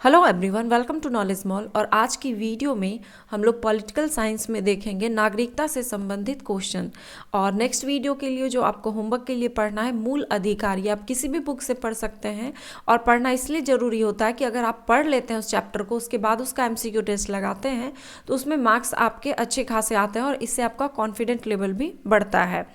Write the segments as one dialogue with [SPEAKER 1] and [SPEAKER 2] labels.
[SPEAKER 1] Hello everyone, welcome to Knowledge Mall. और आज की वीडियो में हम लोग पॉलिटिकल साइंस में देखेंगे नागरिकता से संबंधित क्वेश्चन। और नेक्स्ट वीडियो के लिए जो आपको होमवर्क के लिए पढ़ना है, मूल अधिकार, ये आप किसी भी बुक से पढ़ सकते हैं। और पढ़ना इसलिए ज़रूरी होता है कि अगर आप पढ़ लेते हैं उस चैप्टर को, उसके बाद उसका MCQ टेस्ट लगाते हैं तो उसमें मार्क्स आपके अच्छे खासे आते हैं और इससे आपका कॉन्फिडेंट लेवल भी बढ़ता है।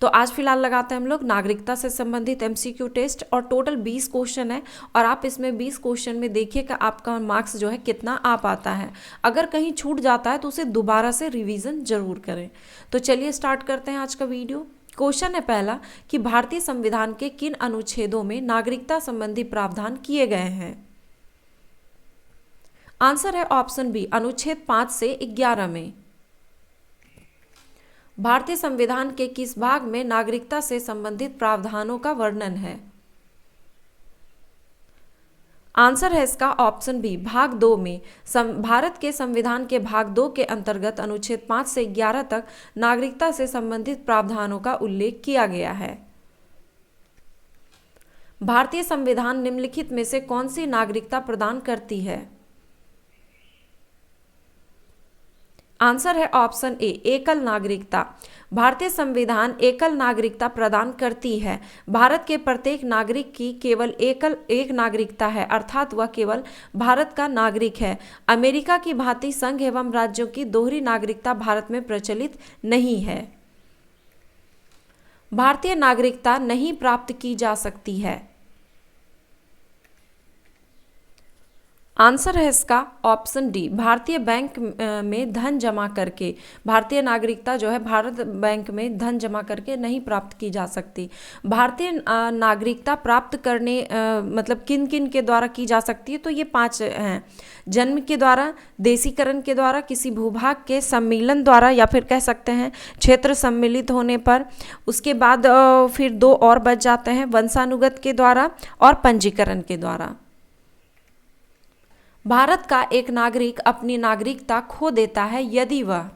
[SPEAKER 1] तो आज फिलहाल लगाते हैं हम लोग नागरिकता से संबंधित MCQ टेस्ट। और टोटल 20 क्वेश्चन है और आप इसमें 20 क्वेश्चन में देखिए कि आपका मार्क्स जो है कितना आ पाता है। अगर कहीं छूट जाता है तो उसे दोबारा से रिवीजन जरूर करें। तो चलिए स्टार्ट करते हैं आज का वीडियो। क्वेश्चन है पहला कि भारतीय संविधान के किन अनुच्छेदों में नागरिकता संबंधी प्रावधान किए गए हैं। आंसर है ऑप्शन बी, अनुच्छेद 5 से 11 में। भारतीय संविधान के किस भाग में नागरिकता से संबंधित प्रावधानों का वर्णन है। आंसर है इसका ऑप्शन बी, भाग 2 में। भारत के संविधान के भाग 2 के अंतर्गत अनुच्छेद 5 से 11 तक नागरिकता से संबंधित प्रावधानों का उल्लेख किया गया है। भारतीय संविधान निम्नलिखित में से कौन सी नागरिकता प्रदान करती है। आंसर है ऑप्शन ए, एकल नागरिकता। भारतीय संविधान एकल नागरिकता प्रदान करती है। भारत के प्रत्येक नागरिक की केवल एक नागरिकता है, अर्थात वह केवल भारत का नागरिक है। अमेरिका की भांति संघ एवं राज्यों की दोहरी नागरिकता भारत में प्रचलित नहीं है। भारतीय नागरिकता नहीं प्राप्त की जा सकती है। आंसर है इसका ऑप्शन डी, भारतीय बैंक में धन जमा करके। भारतीय नागरिकता जो है भारत बैंक में धन जमा करके नहीं प्राप्त की जा सकती। भारतीय नागरिकता प्राप्त करने मतलब किन किन के द्वारा की जा सकती है, तो ये 5 हैं। जन्म के द्वारा, देशीकरण के द्वारा, किसी भूभाग के सम्मिलन द्वारा, या फिर कह सकते हैं क्षेत्र सम्मिलित होने पर। उसके बाद फिर 2 और बच जाते हैं, वंशानुगत के द्वारा और पंजीकरण के द्वारा। भारत का एक नागरिक अपनी नागरिकता खो देता है यदि वह।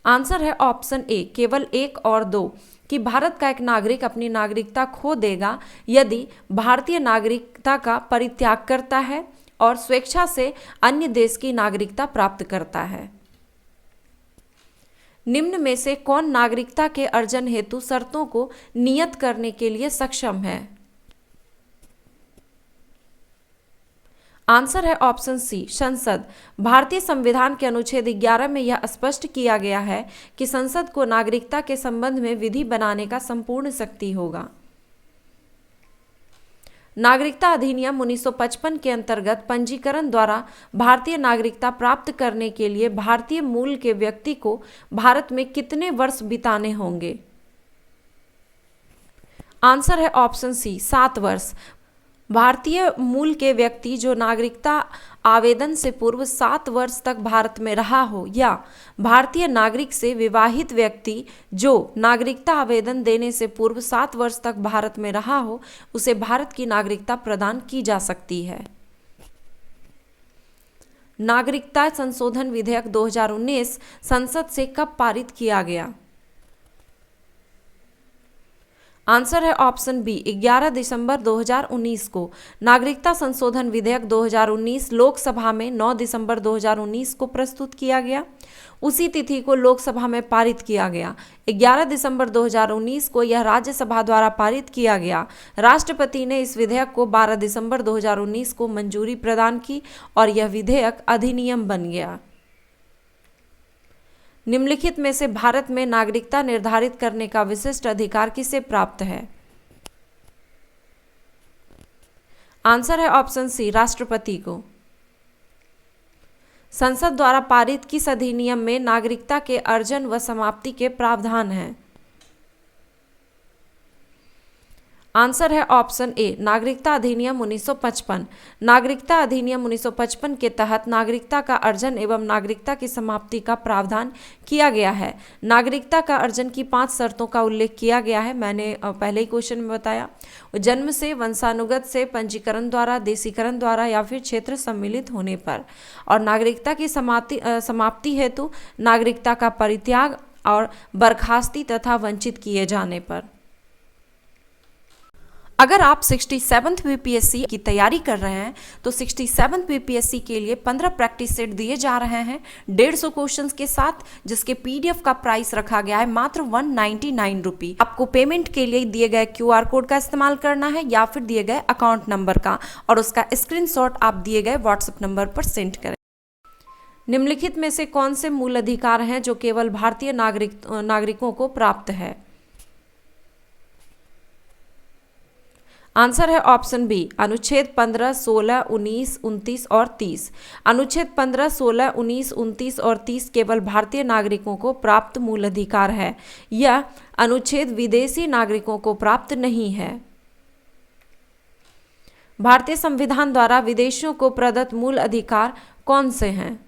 [SPEAKER 1] आंसर है ऑप्शन ए, केवल 1 और 2, कि भारत का एक नागरिक अपनी नागरिकता खो देगा यदि भारतीय नागरिकता का परित्याग करता है और स्वेच्छा से अन्य देश की नागरिकता प्राप्त करता है। निम्न में से कौन नागरिकता के अर्जन हेतु शर्तों को नियत करने के लिए सक्षम है। आंसर है ऑप्शन सी, संसद। भारतीय संविधान के अनुच्छेद 11 में यह स्पष्ट किया गया है कि संसद को नागरिकता के संबंध में विधि बनाने का संपूर्ण शक्ति होगा। नागरिकता अधिनियम 1955 के अंतर्गत पंजीकरण द्वारा भारतीय नागरिकता प्राप्त करने के लिए भारतीय मूल के व्यक्ति को भारत में कितने वर्ष बिताने होंगे। आंसर है ऑप्शन सी, 7 वर्ष। भारतीय मूल के व्यक्ति जो नागरिकता आवेदन से पूर्व 7 वर्ष तक भारत में रहा हो, या भारतीय नागरिक से विवाहित व्यक्ति जो नागरिकता आवेदन देने से पूर्व 7 वर्ष तक भारत में रहा हो, उसे भारत की नागरिकता प्रदान की जा सकती है। नागरिकता संशोधन विधेयक 2019 संसद से कब पारित किया गया। आंसर है ऑप्शन बी, 11 दिसंबर 2019 को। नागरिकता संशोधन विधेयक 2019 लोकसभा में 9 दिसंबर 2019 को प्रस्तुत किया गया। उसी तिथि को लोकसभा में पारित किया गया। 11 दिसंबर 2019 को यह राज्यसभा द्वारा पारित किया गया। राष्ट्रपति ने इस विधेयक को 12 दिसंबर 2019 को मंजूरी प्रदान की और यह विधेयक अधिनियम बन गया। निम्नलिखित में से भारत में नागरिकता निर्धारित करने का विशिष्ट अधिकार किसे प्राप्त है। आंसर है ऑप्शन सी, राष्ट्रपति को। संसद द्वारा पारित किस अधिनियम में नागरिकता के अर्जन व समाप्ति के प्रावधान हैं। आंसर है ऑप्शन ए, नागरिकता अधिनियम 1955। नागरिकता अधिनियम 1955 के तहत नागरिकता का अर्जन एवं नागरिकता की समाप्ति का प्रावधान किया गया है। नागरिकता का अर्जन की 5 शर्तों का उल्लेख किया गया है, मैंने पहले ही क्वेश्चन में बताया। जन्म से, वंशानुगत से, पंजीकरण द्वारा, देशीकरण द्वारा या फिर क्षेत्र सम्मिलित होने पर। और नागरिकता की समाप्ति हेतु नागरिकता का परित्याग और बर्खास्ती तथा वंचित किए जाने पर। अगर आप 67th बीपीएससी की तैयारी कर रहे हैं तो 67th बीपीएससी के लिए 15 प्रैक्टिस सेट दिए जा रहे हैं 150 क्वेश्चंस के साथ, जिसके पीडीएफ का प्राइस रखा गया है मात्र 199 रुपी। आपको पेमेंट के लिए दिए गए क्यूआर कोड का इस्तेमाल करना है या फिर दिए गए अकाउंट नंबर का, और उसका स्क्रीनशॉट आप दिए गए व्हाट्सएप नंबर पर सेंड करें। निम्नलिखित में से कौन से मूल अधिकार हैं जो केवल भारतीय नागरिकों को प्राप्त है? आंसर है ऑप्शन बी, अनुच्छेद 15, 16, 19, 29 और 30। अनुच्छेद 15, 16, 19, 29 और 30 केवल भारतीय नागरिकों को प्राप्त मूल अधिकार है। यह अनुच्छेद विदेशी नागरिकों को प्राप्त नहीं है। भारतीय संविधान द्वारा विदेशियों को प्रदत्त मूल अधिकार कौन से हैं?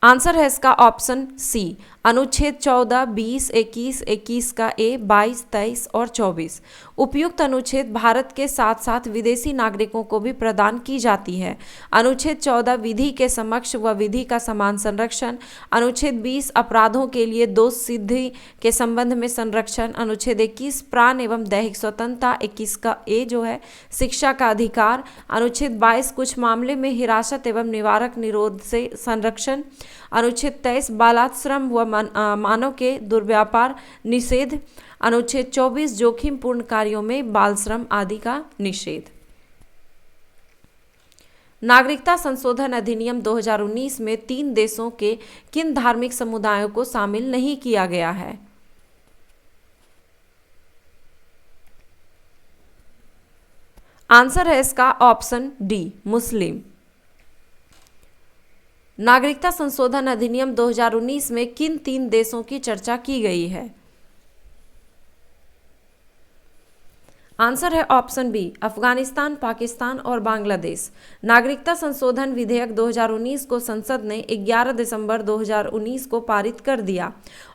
[SPEAKER 1] आंसर है इसका ऑप्शन सी, अनुच्छेद 14, 20, 21, 21 का ए, 22, 23 और 24। उपयुक्त अनुच्छेद भारत के साथ साथ विदेशी नागरिकों को भी प्रदान की जाती है। अनुच्छेद 14 विधि के समक्ष व विधि का समान संरक्षण। अनुच्छेद 20 अपराधों के लिए दोष सिद्धि के संबंध में संरक्षण। अनुच्छेद 21 प्राण एवं दैहिक स्वतंत्रता। 21 का ए जो है शिक्षा का अधिकार। अनुच्छेद 22 कुछ मामले में हिरासत एवं निवारक निरोध से संरक्षण। अनुच्छेद 23 बालाश्रम व मानव के दुर्व्यापार निषेध। अनुच्छेद 24 जोखिमपूर्ण कार्यों में बाल श्रम आदि का निषेध। नागरिकता संशोधन अधिनियम 2019 में 3 देशों के किन धार्मिक समुदायों को शामिल नहीं किया गया है? आंसर है इसका ऑप्शन डी, मुस्लिम। नागरिकता संशोधन अधिनियम 2019 में किन 3 देशों की चर्चा की गई है? आंसर है ऑप्शन बी, अफगानिस्तान, पाकिस्तान और बांग्लादेश। नागरिकता संशोधन विधेयक 2019 को संसद ने 11 दिसंबर 2019 को पारित कर दिया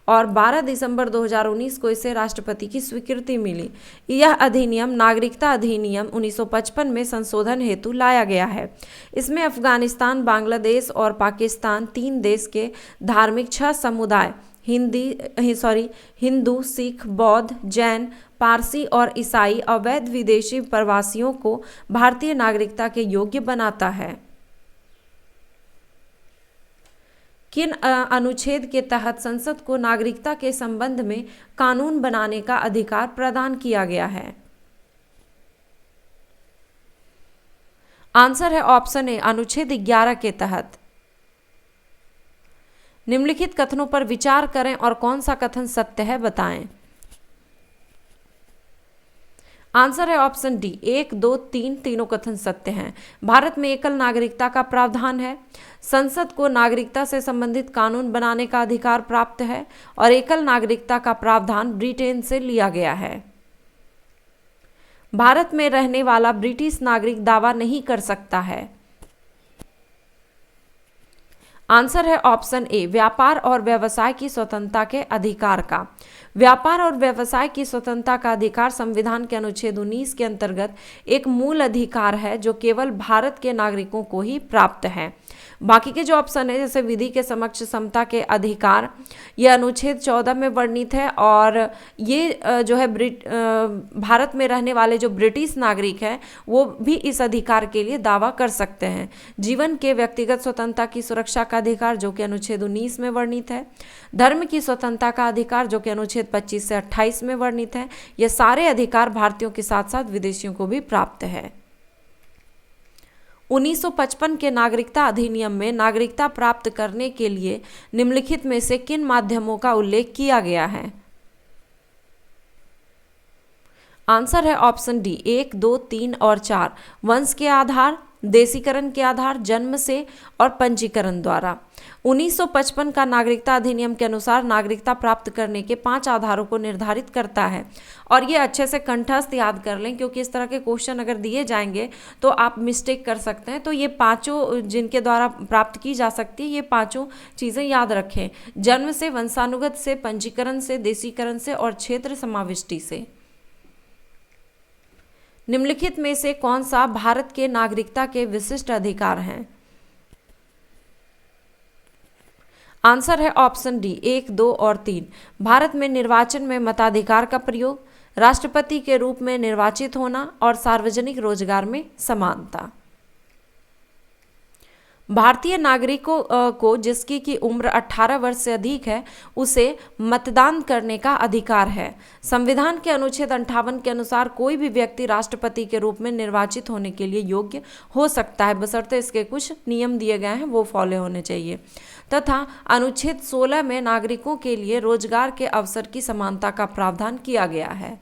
[SPEAKER 1] और 12 दिसंबर 2019 को इसे राष्ट्रपति की स्वीकृति मिली। यह अधिनियम नागरिकता अधिनियम 1955 में संशोधन हेतु लाया गया है। इसमें अफगानिस्तान, बांग्लादेश और पाकिस्तान 3 देश के धार्मिक 6 समुदाय हिंदू, सिख, बौद्ध, जैन, पारसी और ईसाई अवैध विदेशी प्रवासियों को भारतीय नागरिकता के योग्य बनाता है। किन अनुच्छेद के तहत संसद को नागरिकता के संबंध में कानून बनाने का अधिकार प्रदान किया गया है? आंसर है ऑप्शन ए, अनुच्छेद 11 के तहत। निम्नलिखित कथनों पर विचार करें और कौन सा कथन सत्य है बताएं। आंसर है ऑप्शन डी, 1, 2, 3 तीनों कथन सत्य हैं। भारत में एकल नागरिकता का प्रावधान है। संसद को नागरिकता से संबंधित कानून बनाने का अधिकार प्राप्त है और एकल नागरिकता का प्रावधान ब्रिटेन से लिया गया है। भारत में रहने वाला ब्रिटिश नागरिक दावा नहीं कर सकता है। आंसर है ऑप्शन ए, व्यापार और व्यवसाय की स्वतंत्रता के अधिकार का। व्यापार और व्यवसाय की स्वतंत्रता का अधिकार संविधान के अनुच्छेद 19 के अंतर्गत एक मूल अधिकार है जो केवल भारत के नागरिकों को ही प्राप्त है। बाकी के जो ऑप्शन है जैसे विधि के समक्ष समता के अधिकार, ये अनुच्छेद 14 में वर्णित है और ये जो है भारत में रहने वाले जो ब्रिटिश नागरिक हैं वो भी इस अधिकार के लिए दावा कर सकते हैं। जीवन के व्यक्तिगत स्वतंत्रता की सुरक्षा का अधिकार जो कि अनुच्छेद 19 में वर्णित है। धर्म की स्वतंत्रता का अधिकार जो कि अनुच्छेद 25 से 28 में वर्णित है। ये सारे अधिकार भारतीयों के साथ साथ विदेशियों को भी प्राप्त है। 1955 के नागरिकता अधिनियम में नागरिकता प्राप्त करने के लिए निम्नलिखित में से किन माध्यमों का उल्लेख किया गया है? आंसर है ऑप्शन डी, 1, 2, 3 और 4। वंश के आधार, देशीकरण के आधार, जन्म से और पंजीकरण द्वारा। 1955 का नागरिकता अधिनियम के अनुसार नागरिकता प्राप्त करने के 5 आधारों को निर्धारित करता है और ये अच्छे से कंठस्थ याद कर लें क्योंकि इस तरह के क्वेश्चन अगर दिए जाएंगे तो आप मिस्टेक कर सकते हैं। तो ये 5 जिनके द्वारा प्राप्त की जा सकती है ये 5 चीज़ें याद रखें। जन्म से, वंशानुगत से, पंजीकरण से, देशीकरण से और क्षेत्र समाविष्टि से। निम्नलिखित में से कौन सा भारत के नागरिकता के विशिष्ट अधिकार हैं? आंसर है ऑप्शन डी 1, 2 और 3। भारत में निर्वाचन में मताधिकार का प्रयोग, राष्ट्रपति के रूप में निर्वाचित होना और सार्वजनिक रोजगार में समानता। भारतीय नागरिकों को जिसकी की उम्र 18 वर्ष से अधिक है उसे मतदान करने का अधिकार है। संविधान के अनुच्छेद 58 के अनुसार कोई भी व्यक्ति राष्ट्रपति के रूप में निर्वाचित होने के लिए योग्य हो सकता है, बशर्ते इसके कुछ नियम दिए गए हैं वो फॉलो होने चाहिए। तथा अनुच्छेद 16 में नागरिकों के लिए रोजगार के अवसर की समानता का प्रावधान किया गया है।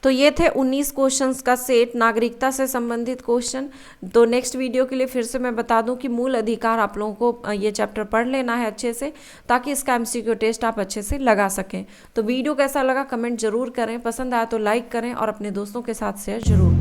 [SPEAKER 1] तो ये थे 19 क्वेश्चंस का सेट नागरिकता से संबंधित क्वेश्चन। तो नेक्स्ट वीडियो के लिए फिर से मैं बता दूं कि मूल अधिकार आप लोगों को ये चैप्टर पढ़ लेना है अच्छे से, ताकि इसका एमसीक्यू टेस्ट आप अच्छे से लगा सकें। तो वीडियो कैसा लगा कमेंट जरूर करें, पसंद आया तो लाइक करें और अपने दोस्तों के साथ शेयर जरूर